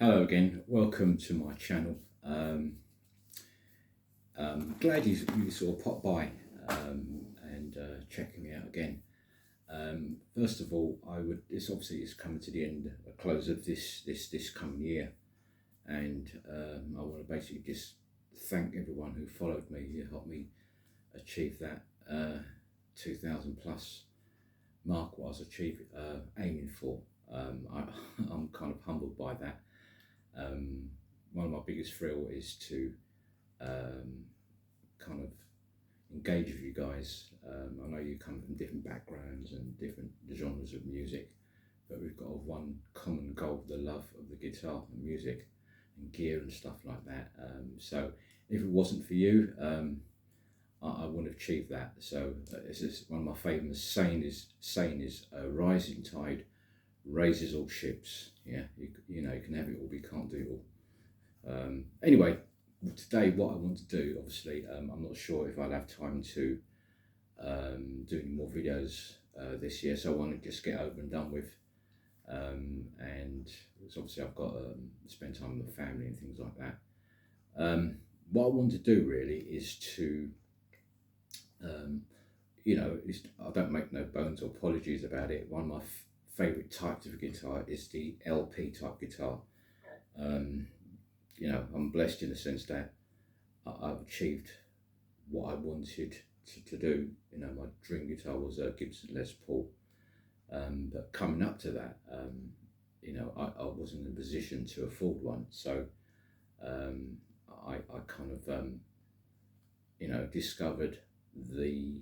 Hello again, welcome to my channel. Glad you sort of popped by and checking me out again. First of all, this obviously is coming to the end, the close of this coming year, and I want to basically just thank everyone who followed me, who helped me achieve that 2,000 plus mark what I was aiming for. I'm kind of humbled by that. One of my biggest thrill is to kind of engage with you guys. I know you come from different backgrounds and different genres of music, but we've got one common goal: the love of the guitar and music and gear and stuff like that. So if it wasn't for you, I wouldn't have achieved that. So it's just one of my famous saying is a rising tide raises all ships. Yeah, you know, you can have it all, but you can't do it all. Anyway, today what I want to do, obviously, I'm not sure if I'll have time to do any more videos this year, so I want to just get over and done with. And so obviously I've got to spend time with my family and things like that. What I want to do really is to, you know, I don't make no bones or apologies about it. One of my favourite types of guitar is the LP type guitar. You know, I'm blessed in the sense that I've achieved what I wanted to do. You know, my dream guitar was a Gibson Les Paul, but coming up to that, you know, I wasn't in a position to afford one, so I kind of, you know, discovered the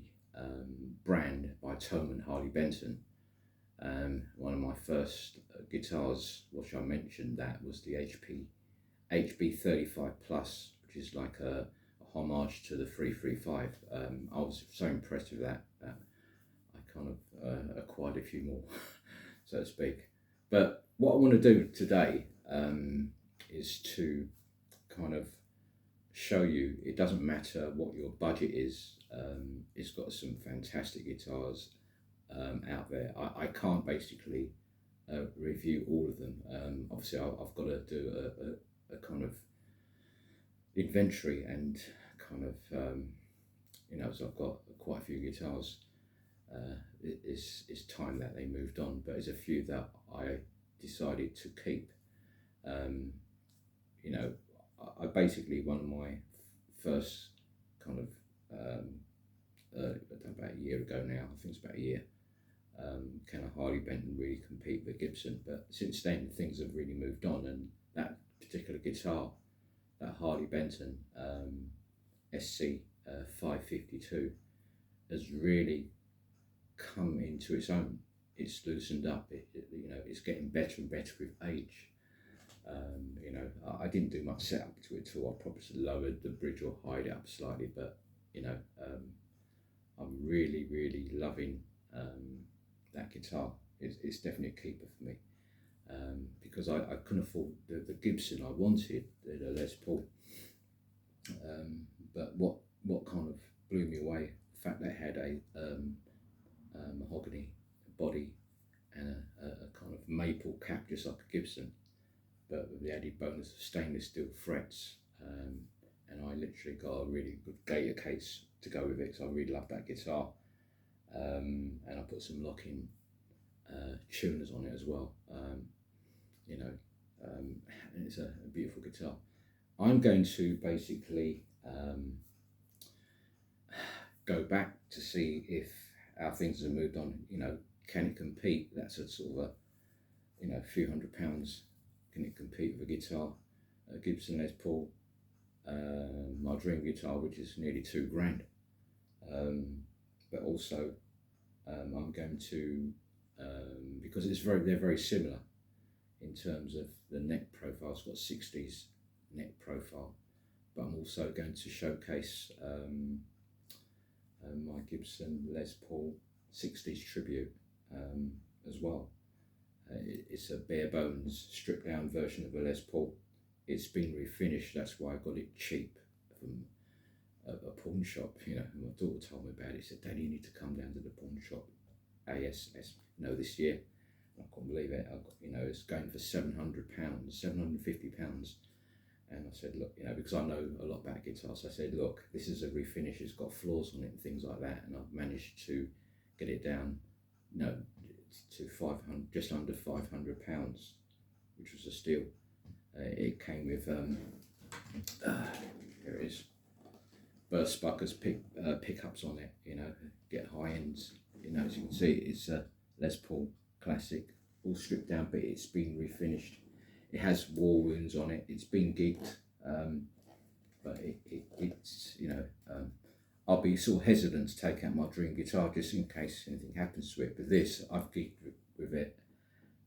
brand by Tone Harley Benton. One of my first guitars, which I mentioned, that was the HB 35 Plus, which is like a homage to the 335. I was so impressed with that I kind of acquired a few more, so to speak. But what I want to do today is to kind of show you it doesn't matter what your budget is. It's got some fantastic guitars out there. I can't basically review all of them. Obviously I've got to do a kind of inventory and kind of, you know, so I've got quite a few guitars. It's time that they moved on, but there's a few that I decided to keep. You know, I basically, one of my first kind of, about a year ago now, I think it's about a year, can a Harley Benton really compete with Gibson? But since then things have really moved on, and that particular guitar, that Harley Benton SC 552, has really come into its own. It's loosened up. You know, it's getting better and better with age. You know, I didn't do much setup to it at all. I probably lowered the bridge or hide it up slightly, but you know, I'm really loving that guitar. It's definitely a keeper for me, because I couldn't afford the Gibson I wanted, the Les Paul. But what kind of blew me away, the fact that it had a mahogany body and a kind of maple cap, just like a Gibson, but with the added bonus of stainless steel frets. And I literally got a really good gator case to go with it, so I really love that guitar. And I put some locking tuners on it as well. You know, and it's a beautiful guitar. I'm going to basically go back to see if how things have moved on. You know, can it compete? That's a sort of a, you know, a few £100. Can it compete with a guitar, a Gibson Les Paul, my dream guitar, which is nearly £2,000. But also, I'm going to, because they're very similar in terms of the neck profile. It's got 60s neck profile, but I'm also going to showcase my Gibson Les Paul 60s tribute as well. It's a bare bones, stripped down version of a Les Paul. It's been refinished, that's why I got it cheap from a pawn shop. You know, my daughter told me about it. She said, "Daddy, you need to come down to the pawn shop ASS, this year." I couldn't believe it. It's going for £700, £750. And I said, look, because I know a lot about guitars, I said, look, this is a refinish, it's got flaws on it and things like that. And I've managed to get it down, to 500, just under £500, which was a steal. It came with, here it is, burst spuckers pickups on it, get high ends. As you can see, it's a Les Paul Classic, all stripped down, but it's been refinished. It has war wounds on it. It's been gigged, but it's I'll be sort of hesitant to take out my dream guitar just in case anything happens to it. But this, I've gigged with it,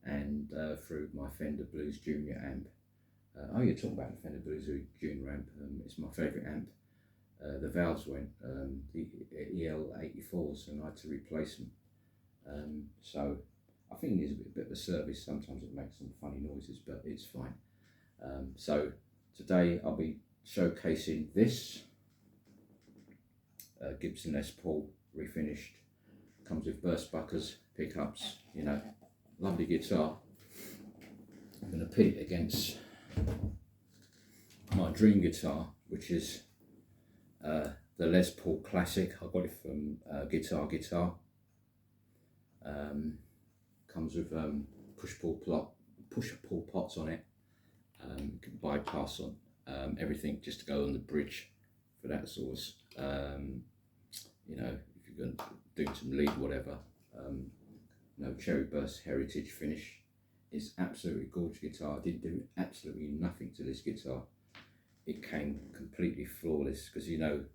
and through my Fender Blues Junior amp. You're talking about the Fender Blues Junior amp. It's my favourite amp. The valves went, the EL84s, and I had to replace them. So I think it needs a bit of a service. Sometimes it makes some funny noises, but it's fine. So today I'll be showcasing this Gibson Les Paul refinished. Comes with burst spuckers, pickups, lovely guitar. I'm going to pit it against my dream guitar, which is the Les Paul Classic. I got it from Guitar. Comes with push-pull pots on it. You can bypass on everything just to go on the bridge for that source. If you're going to do some lead, whatever. No cherry burst heritage finish. It's absolutely gorgeous guitar. I didn't do absolutely nothing to this guitar. It came completely flawless, because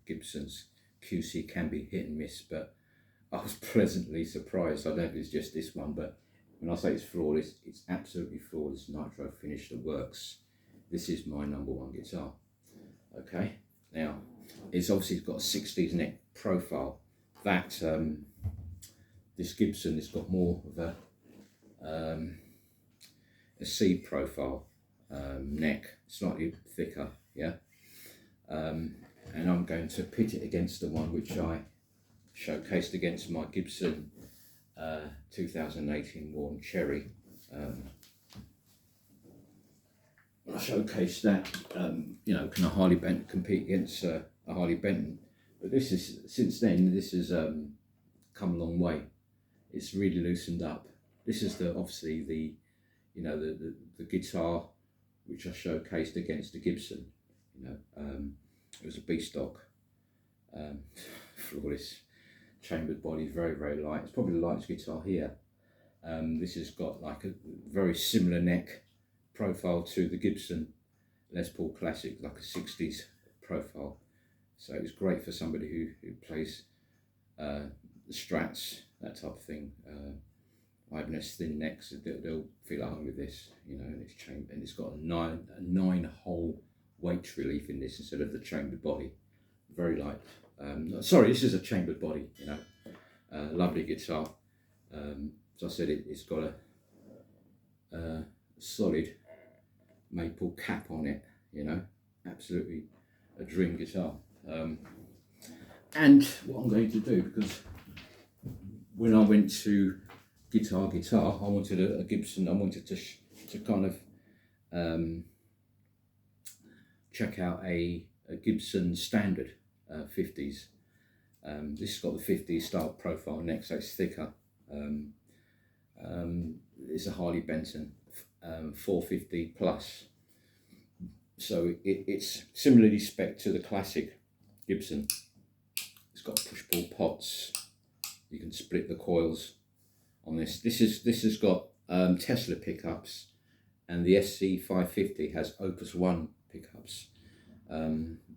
Gibson's QC can be hit and miss, but I was pleasantly surprised. I don't know if it's just this one, but when I say it's flawless, it's absolutely flawless nitro finish that works. This is my #1 guitar. Okay, now it's obviously got a 60s neck profile. That this Gibson has got more of a C profile neck, slightly thicker, yeah. And I'm going to pit it against the one which I showcased against my Gibson 2018 Worn Cherry. I showcased that. Can a Harley Benton compete against a Harley Benton? But since then this has come a long way. It's really loosened up. This is obviously the guitar which I showcased against the Gibson. It was a B stock, flawless chambered body, very, very light. It's probably the lightest guitar here. This has got like a very similar neck profile to the Gibson Les Paul Classic, like a 60s profile. So it's great for somebody who plays the Strats, that type of thing. Ibanez thin necks, they'll feel at home with this, and it's chambered, and it's got a nine hole weight relief in this instead of the chambered body. Very light. Sorry, this is a chambered body. Lovely guitar. As I said, it's got a solid maple cap on it. Absolutely a dream guitar. And what I'm going to do, because when I went to Guitar, I wanted a Gibson. I wanted to kind of check out a Gibson standard 50s. This has got the 50s style profile neck, so it's thicker. It's a Harley Benton 450 plus, so it's similarly spec'd to the classic Gibson. It's got push-pull pots. You can split the coils on this. This has got Tesla pickups, and the SC550 has Opus 1 pickups.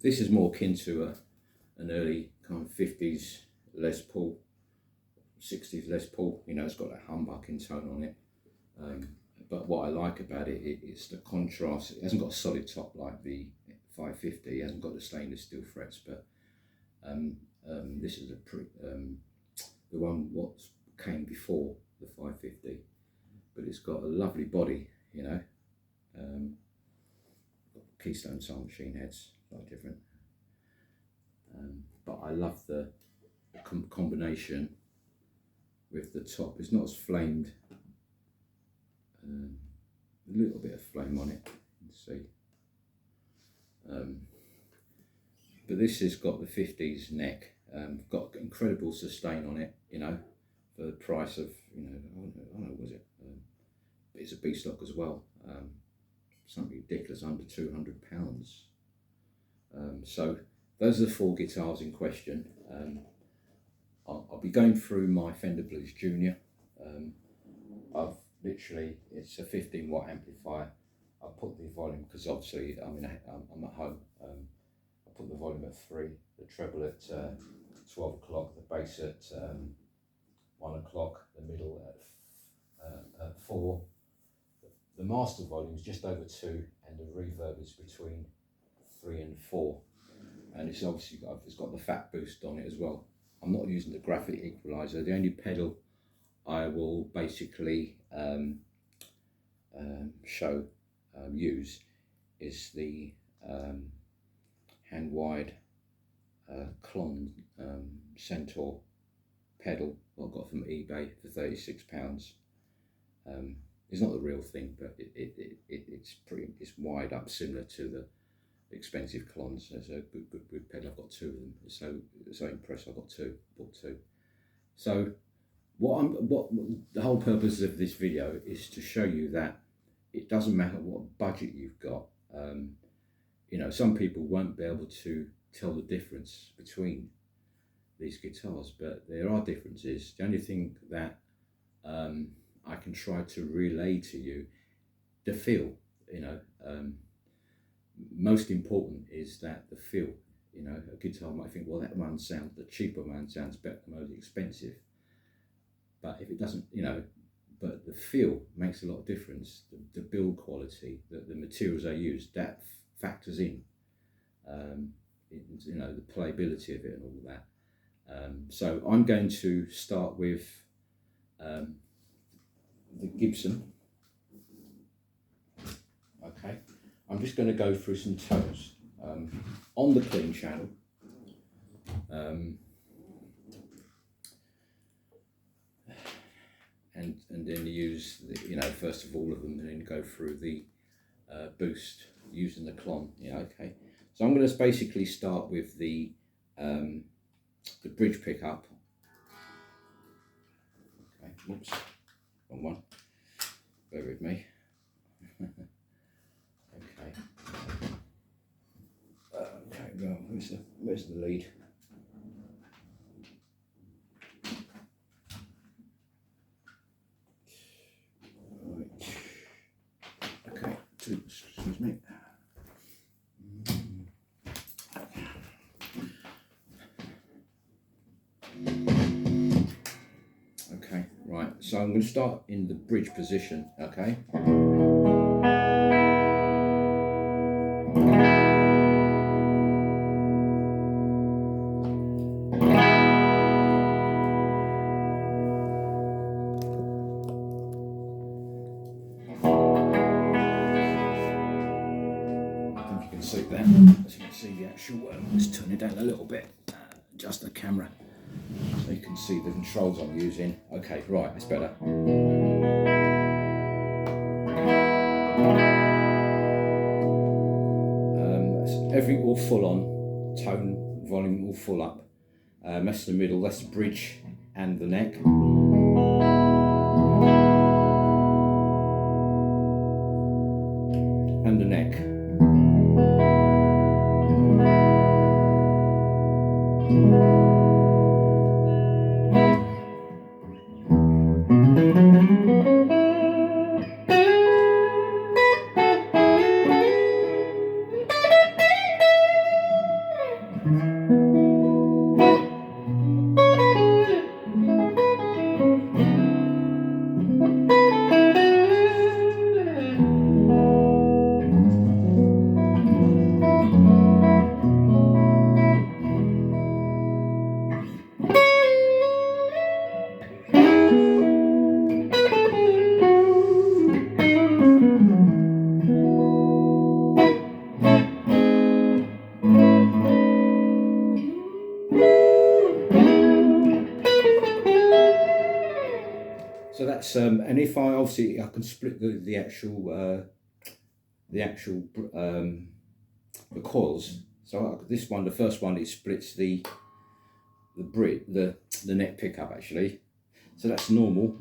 This is more akin to an early kind of 50s Les Paul, 60s Les Paul. It's got that humbucking tone on it. But what I like about it is the contrast. It hasn't got a solid top like the 550. It hasn't got the stainless steel frets, but this is the one what came before the 550. But it's got a lovely body, Keystone Soul Machine heads, slightly different. But I love the combination with the top. It's not as flamed a little bit of flame on it, you can see. But this has got the 50s neck, got incredible sustain on it, you know, for the price of, you know, I don't know, was it? It's a B stock as well, something ridiculous, under £200. So those are the 4 guitars in question. I'll be going through my Fender Blues Junior. I've literally, it's a 15-watt amplifier. I put the volume, because obviously I'm at home. I put the volume at 3, the treble at 12 o'clock, the bass at 1 o'clock, the middle at 4. The master volume is just over 2, and the reverb is between 3 and 4. And it's obviously got the fat boost on it as well. I'm not using the graphic equalizer. The only pedal I will basically use is the hand-wired Clone Centour Pedal I got from eBay for £36. It's not the real thing, but it's wired up similar to the expensive Clones. It's a good pedal. I've got 2 of them. So impressed. I've got 2. Bought 2. So what the whole purpose of this video is to show you that it doesn't matter what budget you've got. You know, some people won't be able to tell the difference between these guitars, but there are differences. The only thing that I can try to relay to you, the feel, you know, most important is that the feel. You know, a guitar might think, well, that one sounds, the cheaper one sounds better than the most expensive. But if it doesn't, you know, but the feel makes a lot of difference. The build quality, the materials they use, that factors in. You know, the playability of it and all that. So I'm going to start with the Gibson. Okay, I'm just going to go through some tones on the clean channel. And then use the, you know, first of all of them, and then go through the boost using the Clone. Yeah, okay. So I'm going to basically start with the bridge pickup. Okay, whoops, wrong one. Bear with me. Okay. Okay, well, where's the lead? Okay, excuse me. Okay, right, so I'm going to start in the bridge position, okay? See that, as you can see the actual, let's turn it down a little bit, adjust the camera so you can see the controls I'm using. Okay, right, that's better. That's everything all full on, tone, volume all full up. That's the middle, that's the bridge and the neck. And the neck. So that's and if I obviously I can split the coils. So this one, the first one, it splits the neck pickup actually. So that's normal.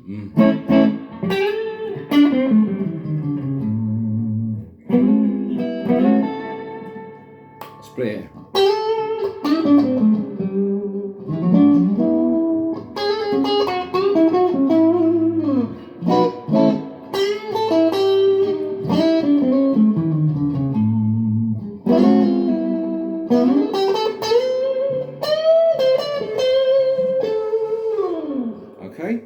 Split it. Okay.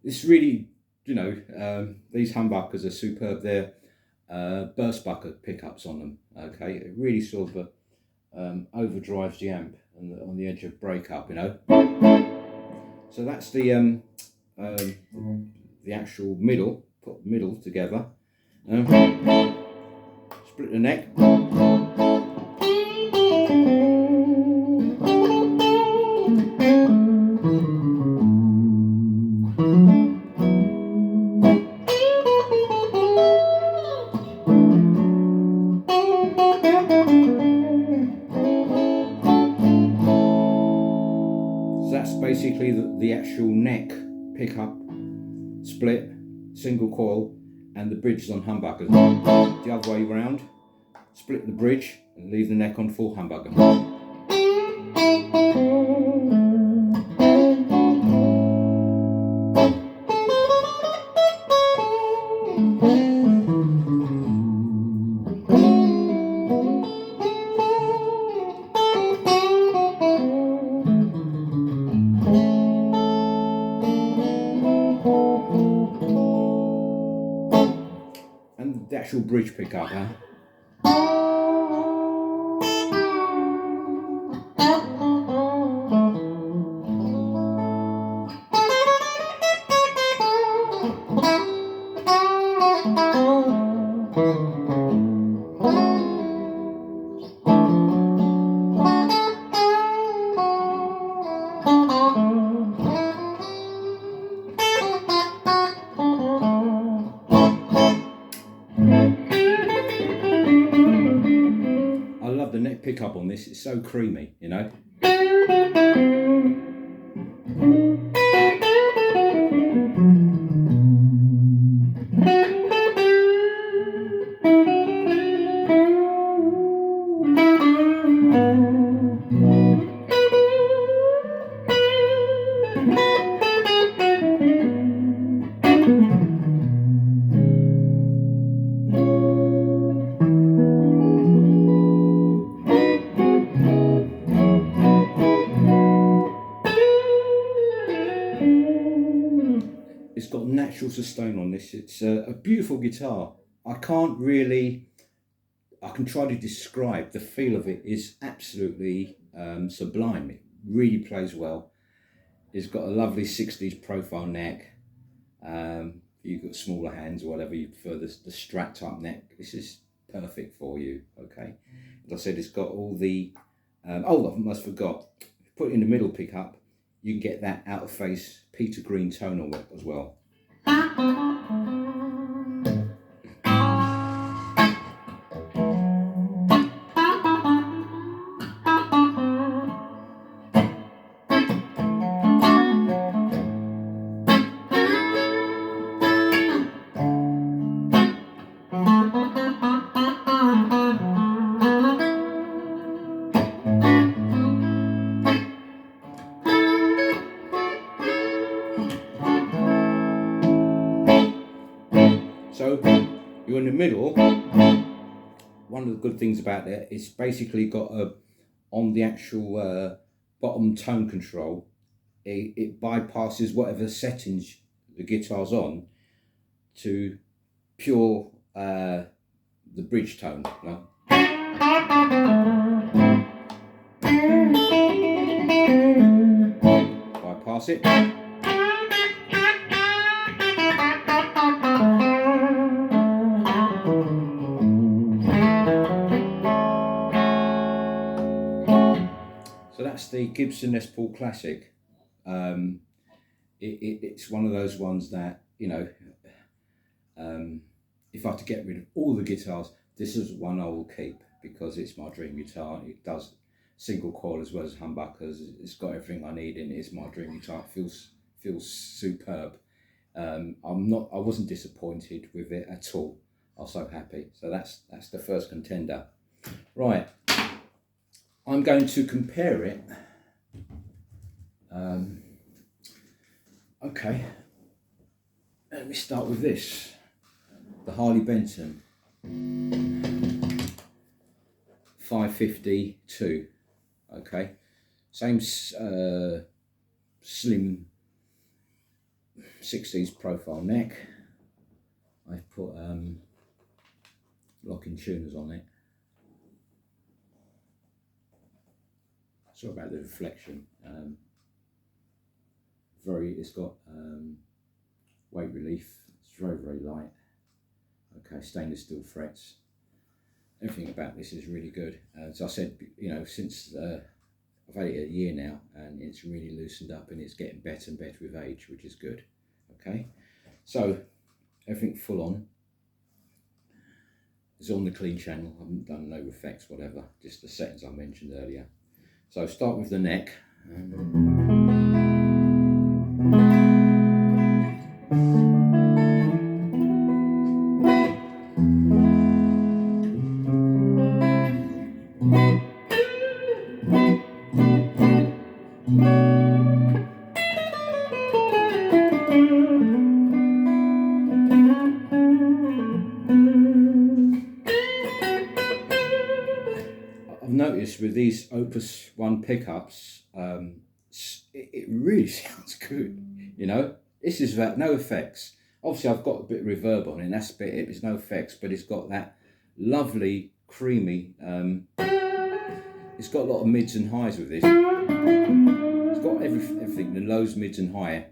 It's really, you know, these humbuckers are superb. They're burst bucket pickups on them. Okay, it really sort of overdrives the amp on the edge of breakup, you know. So that's the actual middle. Put the middle together. Split the neck. So that's basically the actual neck pickup, split, single coil, and the bridges on humbuckers. The other way around, split the bridge and leave the neck on full humbucker. And the actual bridge pickup, huh? I love the neck pickup on this, it's so creamy, you know. It's got natural sustain on this. It's a beautiful guitar. I can try to describe the feel of it. Is absolutely sublime. It really plays well. It's got a lovely 60s profile neck. You've got smaller hands or whatever you prefer, the Strat type neck. This is perfect for you. Okay, as I said, it's got all the I almost forgot, put it in the middle pickup, you can get that out of face Peter Green tonal as well. So you're in the middle. One of the good things about it, it's basically got on the actual bottom tone control, it bypasses whatever settings the guitar's on to pure the bridge tone. You know? Bypass it. So that's the Gibson Les Paul Classic. It's one of those ones that, you know, if I had to get rid of all the guitars, this is one I will keep because it's my dream guitar. It does single coil as well as humbuckers. It's got everything I need in it. It's my dream guitar. It feels superb. I wasn't disappointed with it at all. I was so happy. So that's the first contender. Right, I'm going to compare it. Okay, let me start with this, the Harley Benton 552. Okay, same slim 60s profile neck. I've put locking tuners on it. Sorry about the reflection. It's got weight relief. It's very light. Okay, stainless steel frets. Everything about this is really good. As I said, you know, since I've had it a year now, and it's really loosened up, and it's getting better and better with age, which is good. Okay, so everything full on. It's on the clean channel. I haven't done no effects, whatever. Just the settings I mentioned earlier. So start with the neck. I've noticed with these Opus 1 pickups, it really sounds good. You know, this is about no effects. Obviously, I've got a bit of reverb on it, and that's it. It's no effects, but it's got that lovely, creamy. It's got a lot of mids and highs with this. It's got everything, the lows, mids, and high.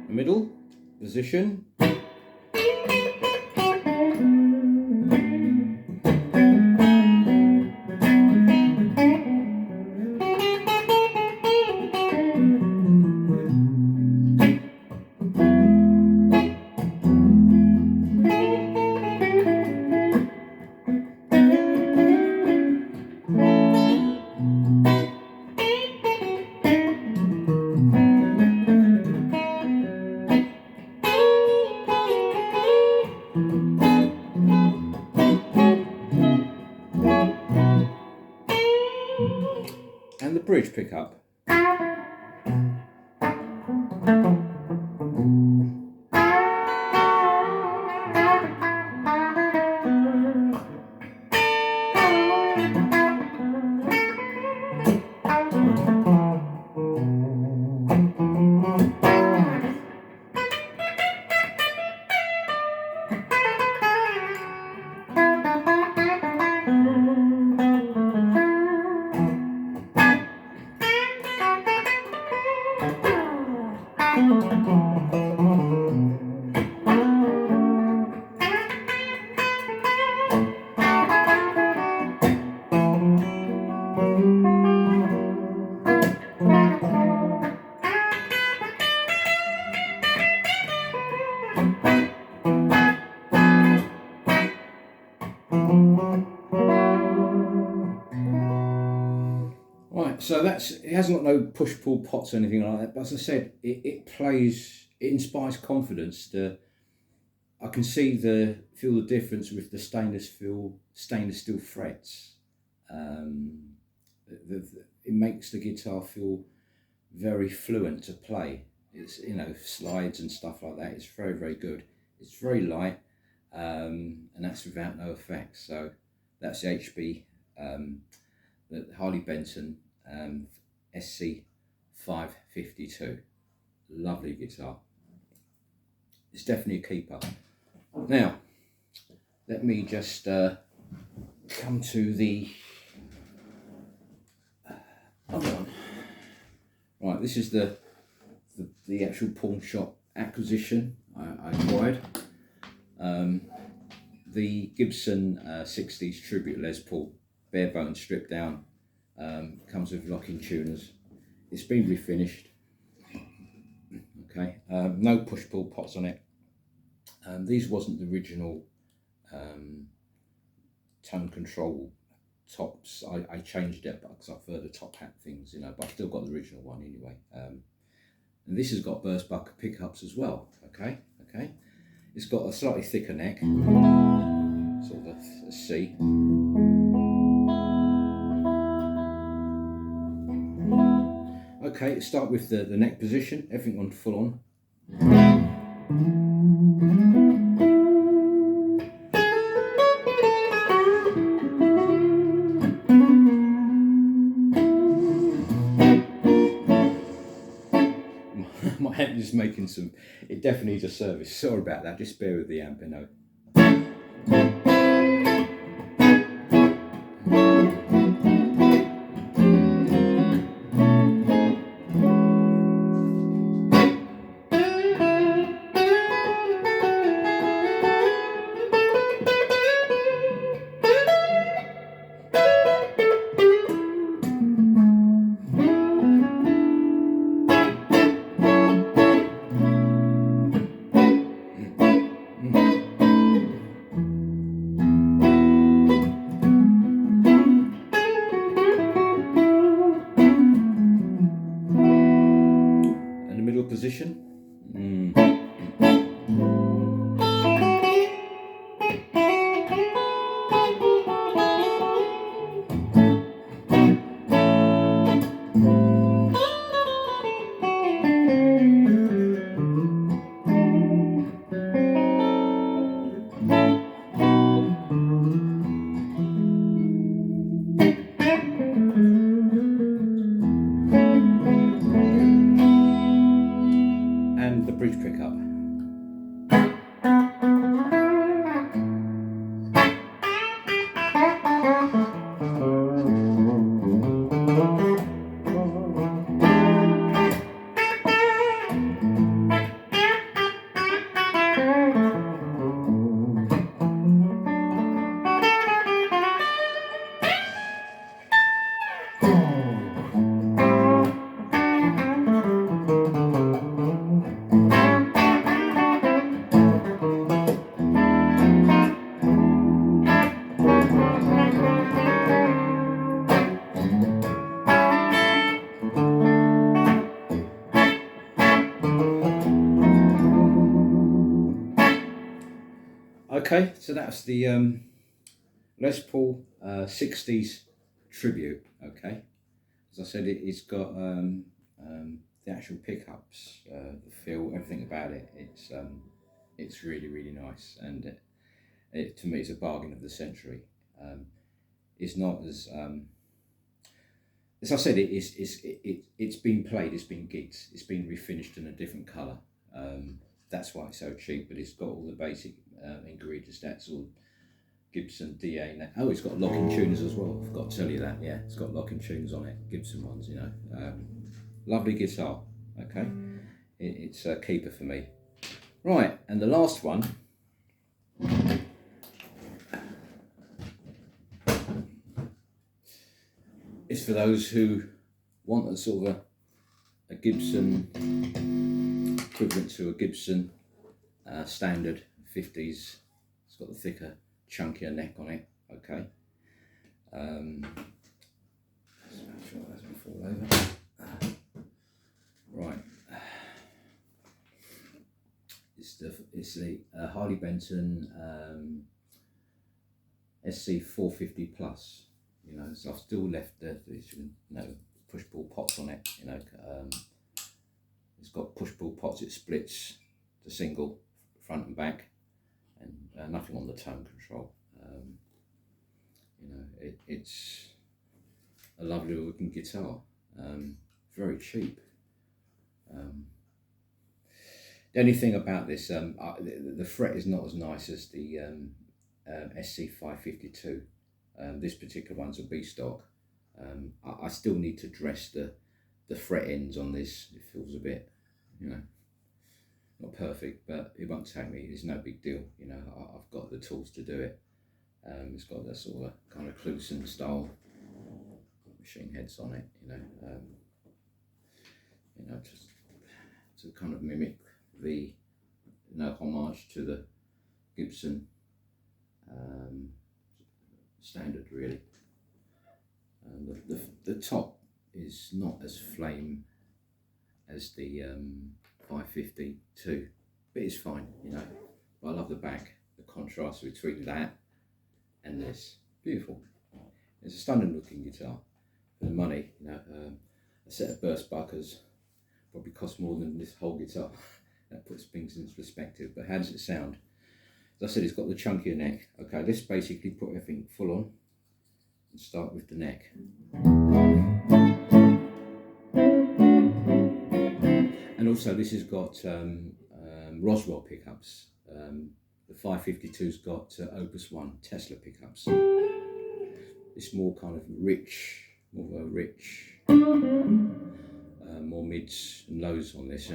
Middle position. And the bridge pickup. Right, so it hasn't got no push-pull pots or anything like that, but as I said, it inspires confidence. I can feel the difference with the stainless steel frets. It makes the guitar feel very fluent to play. It's, you know, slides and stuff like that. It's very good. It's very light, and that's without no effects. So that's the HB the Harley Benton SC 552. Lovely guitar. It's definitely a keeper. Now, let me just come to the other one. Right, this is the actual pawn shop acquisition I acquired. The Gibson 60s Tribute Les Paul, bare bone stripped down, comes with locking tuners. It's been refinished. Okay, no push-pull pots on it. These wasn't the original tone control tops. I changed it because I prefer the top hat things, you know, but I've still got the original one anyway. And this has got burst bucket pickups as well. Okay. It's got a slightly thicker neck, sort of a C. Okay, let's start with the neck position, everything on full on. My amp is making some, it definitely needs a service, sorry about that, just bear with the amp, you know. Position. And the bridge pickup. Okay, so that's the Les Paul 60s Tribute. Okay, as I said, it's got the actual pickups, the feel, everything about it. It's really nice, and it to me it's a bargain of the century. It's not as I said, it's been played, it's been gigged, it's been refinished in a different colour. That's why it's so cheap, but it's got all the basic ingredients. That's all Gibson DA. Oh, it's got locking tuners as well. I forgot to tell you that. Yeah, it's got locking tuners on it, Gibson ones. You know, lovely guitar. Okay, it's a keeper for me. Right, and the last one. Is for those who want a sort of a Gibson equivalent to a Gibson standard 50s. It's got the thicker, chunkier neck on it. Okay. Let's make sure that doesn't fall over. Right. It's the Harley Benton SC 450 Plus. You know, so I've still left the push-pull pots on it. You know, it's got push-pull pots. It splits to single, front and back, and nothing on the tone control. You know, it's a lovely looking guitar, very cheap. The only thing about this, the fret is not as nice as the SC552. This particular one's a B stock. I still need to dress the fret ends on this. It feels a bit, you know, not perfect, but it won't take me. It's no big deal. You know, I've got the tools to do it. It's got that sort of kind of Cluson style machine heads on it. You know, just to kind of mimic the, you know, homage to the Gibson standard, really. The top is not as flame as the 552, but it's fine, you know. But I love the back, the contrast between that and this. Beautiful. It's a stunning looking guitar for the money, you know. A set of burst buckers probably cost more than this whole guitar. That puts things into perspective. But how does it sound? As I said, it's got the chunkier neck. Okay, let's basically put everything full on and start with the neck. And also this has got Roswell pickups. The 552's got Opus 1 Tesla pickups. It's more kind of rich, more of a rich, more mids and lows on this.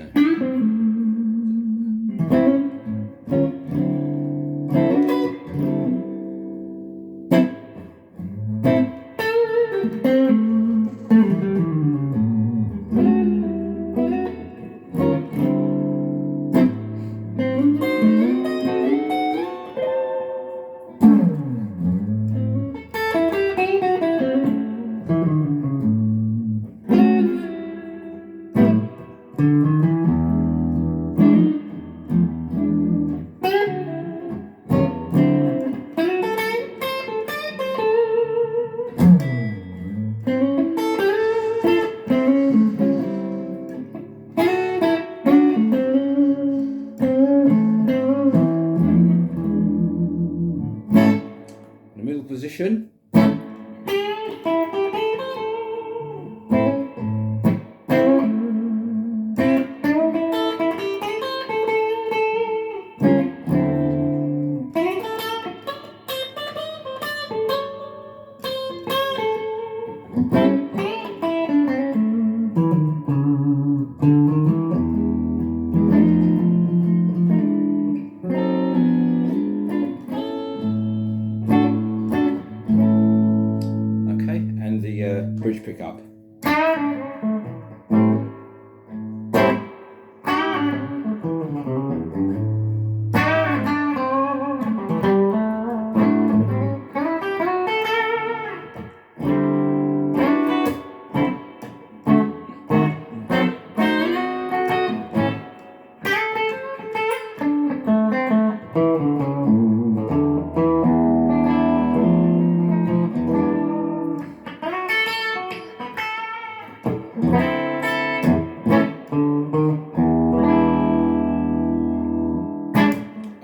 Position. Bridge pickup.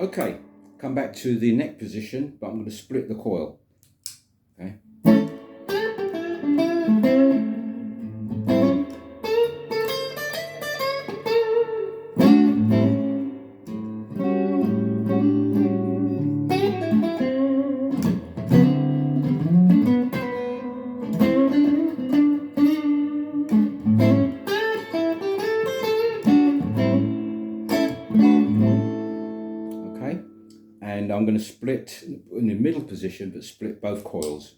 Okay, come back to the neck position, but I'm going to split the coil. Okay. And I'm going to split in the middle position, but split both coils.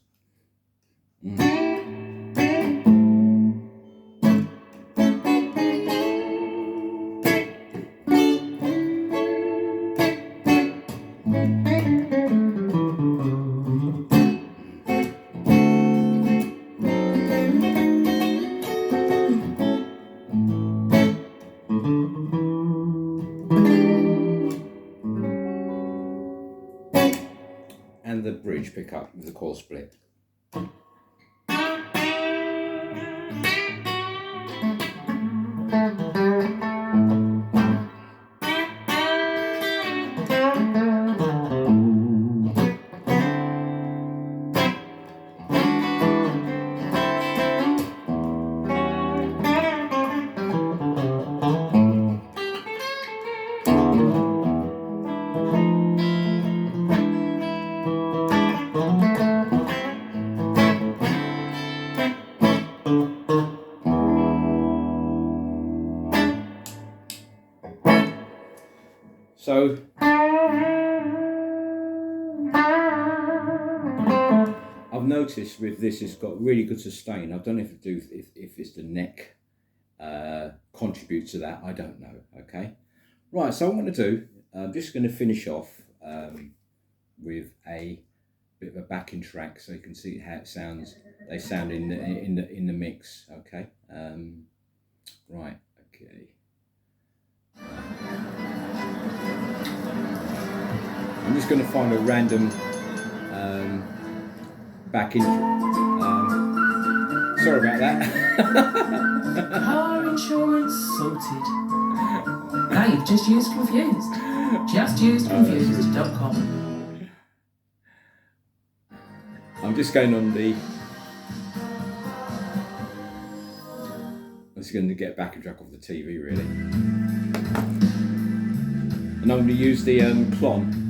And the bridge pickup with the coil split. So I've noticed with this it's got really good sustain. I don't know if it's the neck contributes to that. I don't know. Okay, right. So what I'm going to do, I'm just going to finish off with a bit of a backing track so you can see how it sounds. They sound in the mix. Okay. Right. Okay. I'm just going to find a random backing. Sorry about that. Car insurance sorted. Now you've just used Confused. Just used confused.com. I'm just going on the. I'm just going to get a backing track off the TV really, and I'm going to use the Clone.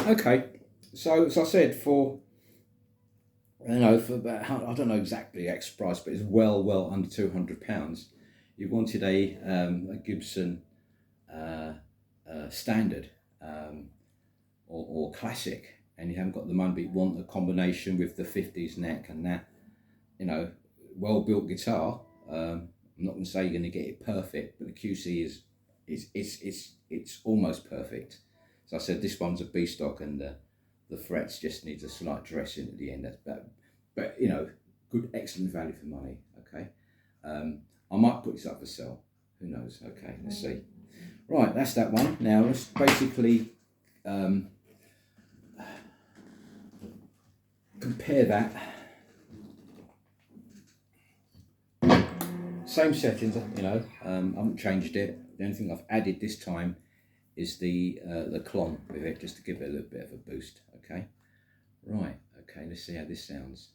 Okay, so as I said, for about, I don't know exactly the X price, but it's well under £200. You wanted a Gibson standard or classic, and you haven't got the money, but you want a combination with the 50s neck and that, well built guitar. I'm not going to say you're going to get it perfect, but the QC it's almost perfect. So I said this one's a B stock, and the frets just needs a slight dressing at the end. That's but good, excellent value for money. Okay, I might put this up for sale. Who knows? Okay, let's see. Right, that's that one. Now let's basically compare that. Same settings, I haven't changed it. The only thing I've added this time is the Clone with it, just to give it a little bit of a boost. Okay, right. Okay, let's see how this sounds.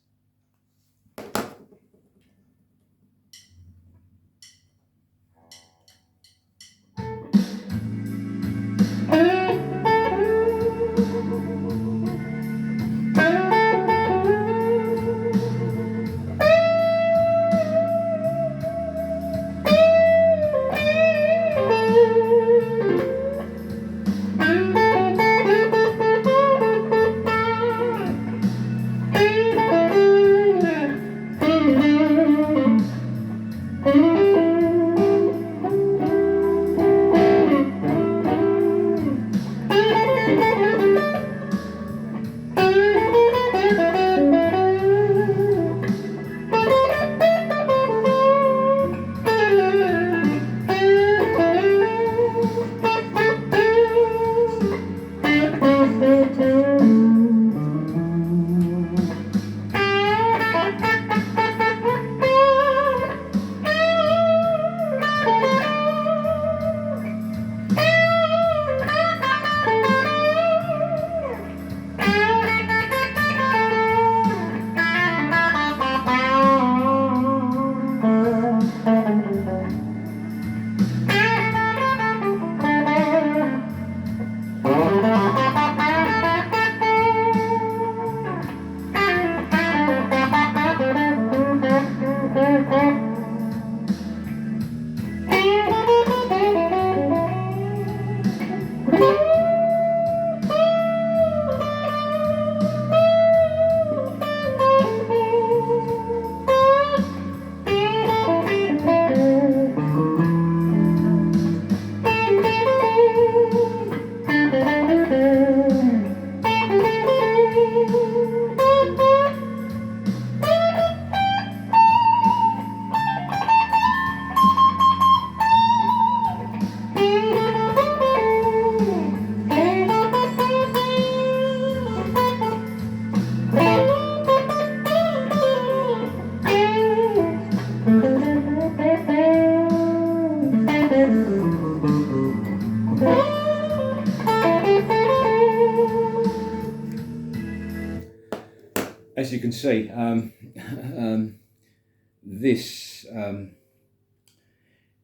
can see, this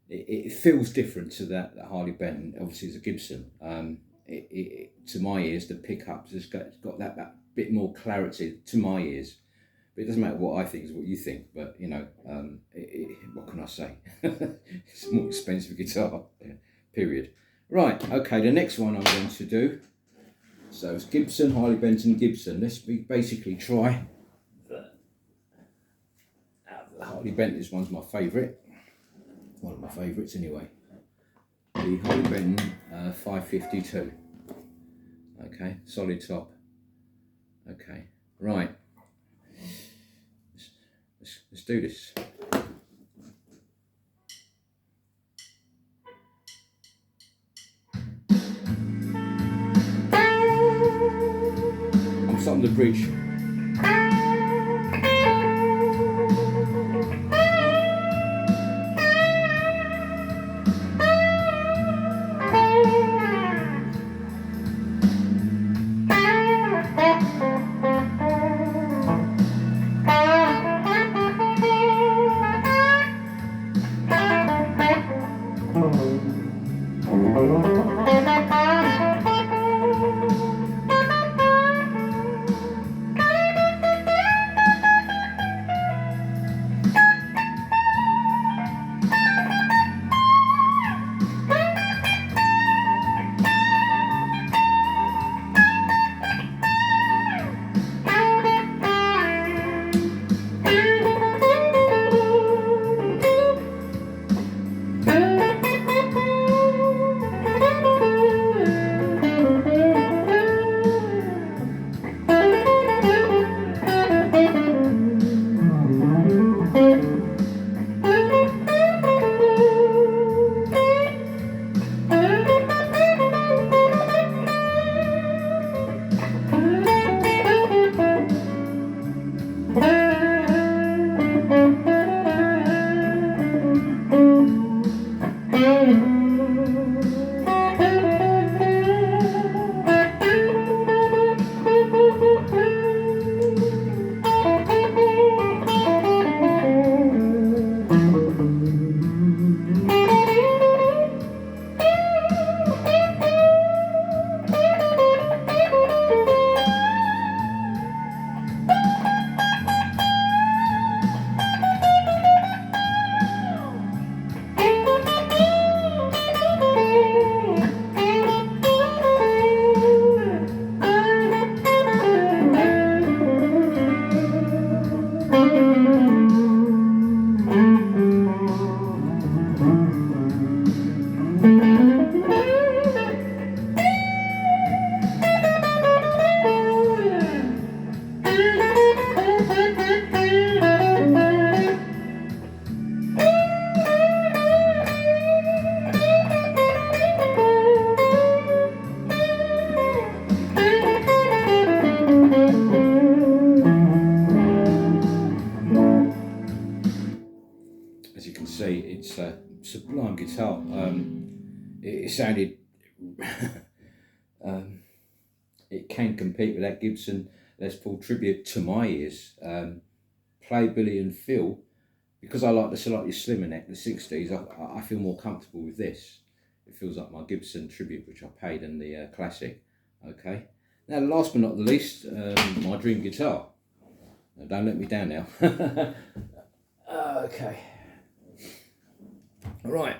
it feels different to that Harley Benton. Obviously, it's a Gibson. To my ears, the pickups has got that bit more clarity to my ears. But it doesn't matter what I think; is what you think. But you know, what can I say? It's a more expensive guitar. Yeah, period. Right. Okay. The next one I'm going to do. So it's Gibson, Harley Benton, Gibson. Let's basically try. The Harley Benton, this one's my favourite. One of my favourites anyway. The Harley Benton 552. Okay, solid top. Okay, right. Let's do this. I'm starting the bridge. As you can see, it's a sublime guitar. It sounded, it can compete with that Gibson Les Paul Tribute to my ears. Playability and feel, because I like the slightly slimmer neck, the 60s, I feel more comfortable with this. It feels like my Gibson Tribute, which I paid in the Classic. Okay. Now, last but not the least, my dream guitar. Now, don't let me down now. Okay. Right.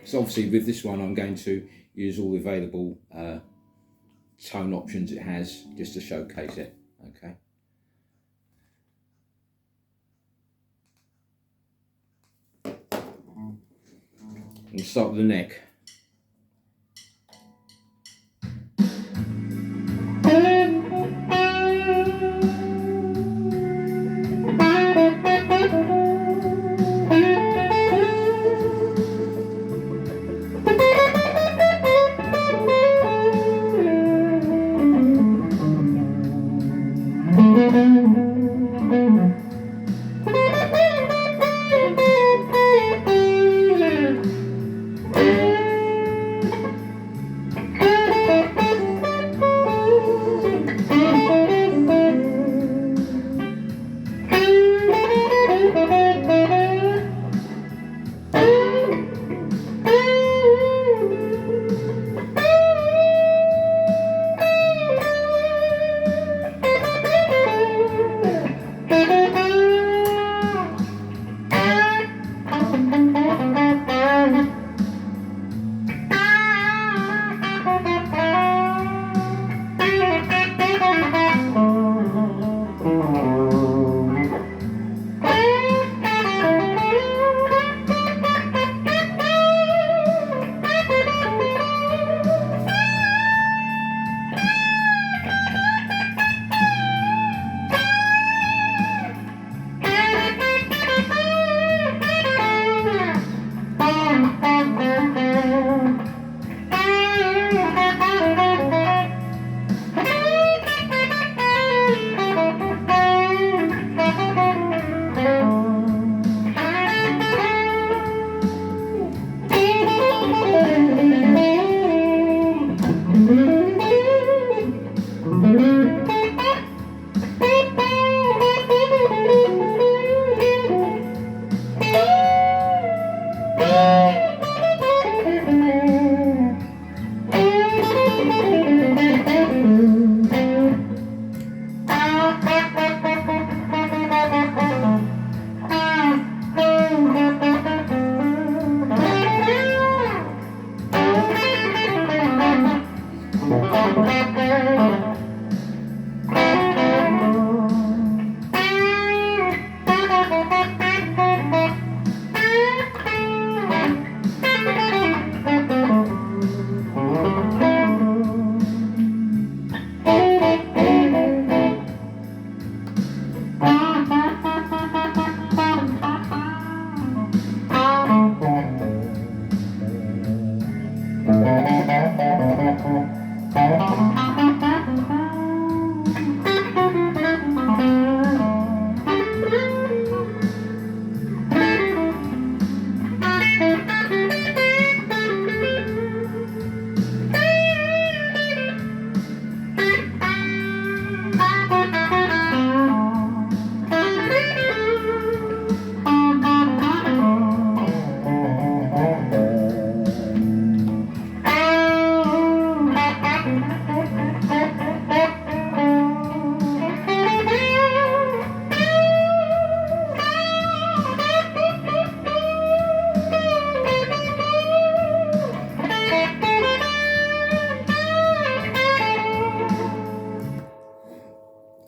So obviously with this one I'm going to use all the available tone options it has just to showcase it. Okay. We'll start with the neck.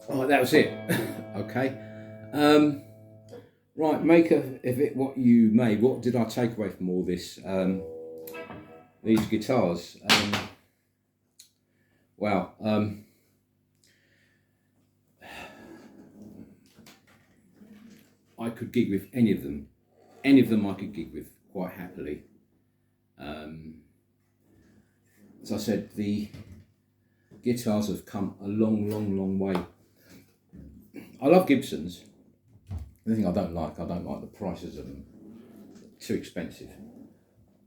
Oh, that was it. Okay. Right, make of it what you may. What did I take away from all this? These guitars. Wow. I could gig with any of them. Any of them I could gig with quite happily. As I said, the guitars have come a long way. I love Gibsons. The thing I don't like the prices of them. Too expensive.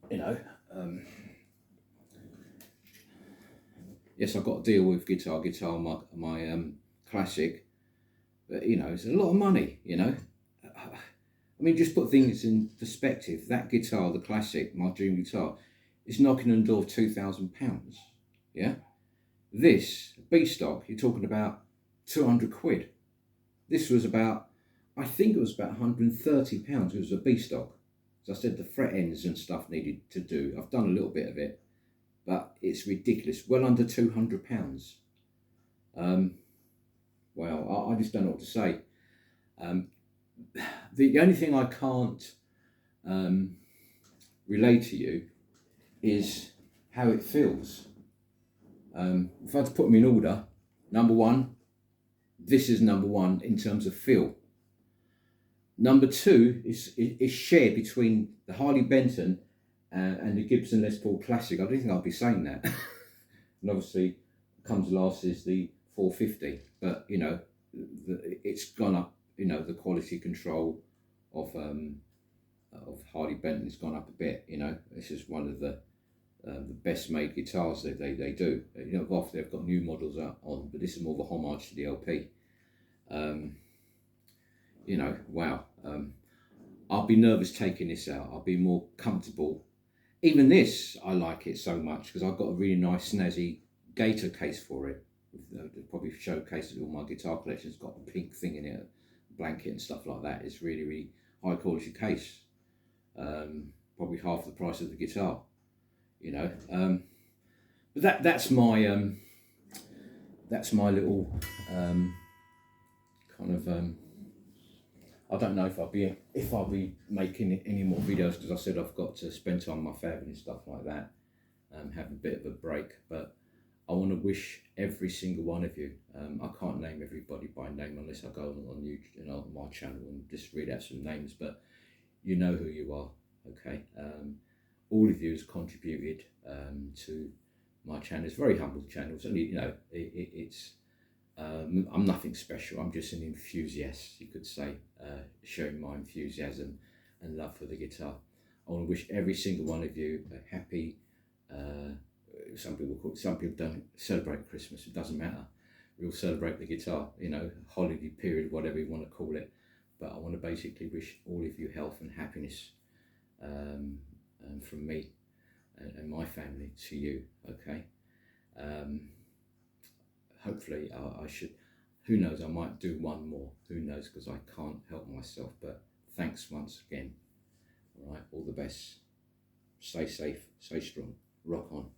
You know. Yes, I've got to deal with guitar, my classic, but you know, it's a lot of money, you know. I mean, just put things in perspective. That guitar, the classic, my dream guitar, is knocking on the door of £2,000. Yeah? This, B-stock, you're talking about 200 quid. This was about, I think it was about £130. It was a B-stock. As I said, the fret ends and stuff needed to do. I've done a little bit of it, but it's ridiculous. Well under £200. Well, I just don't know what to say. The only thing I can't relay to you is how it feels. If I had to put them in order, number one, this is number one in terms of feel. Number two is shared between the Harley Benton and the Gibson Les Paul Classic. I don't think I'd be saying that. And obviously, comes last is the 450, but you know, it's gone up. You know, the quality control of Harley Benton has gone up a bit. You know, this is one of the best made guitars they do. You know, often they've got new models out on, but this is more of a homage to the LP. You know, wow. I'll be nervous taking this out. I'll be more comfortable. Even this, I like it so much because I've got a really nice snazzy gator case for it. Probably showcase all my guitar collection. It's got a pink thing in it, blanket and stuff like that. It's really high quality case. Probably half the price of the guitar. You know, but that's my little kind of. I don't know if I'll be making any more videos because I said I've got to spend time with my family and stuff like that, have a bit of a break. But I want to wish every single one of you. I can't name everybody by name unless I go on YouTube, you know, my channel and just read out some names. But you know who you are, okay? All of you has contributed to my channel. It's a very humble channel. It's only, you know, it's. I'm nothing special. I'm just an enthusiast, you could say, showing my enthusiasm and love for the guitar. I want to wish every single one of you a happy. Some people don't celebrate Christmas. It doesn't matter. We all celebrate the guitar, you know, holiday period, whatever you want to call it. But I want to basically wish all of you health and happiness from me and my family to you. Okay. Hopefully I should, who knows, I might do one more, who knows, because I can't help myself. But thanks once again. All right, all the best. Stay safe, stay strong, rock on.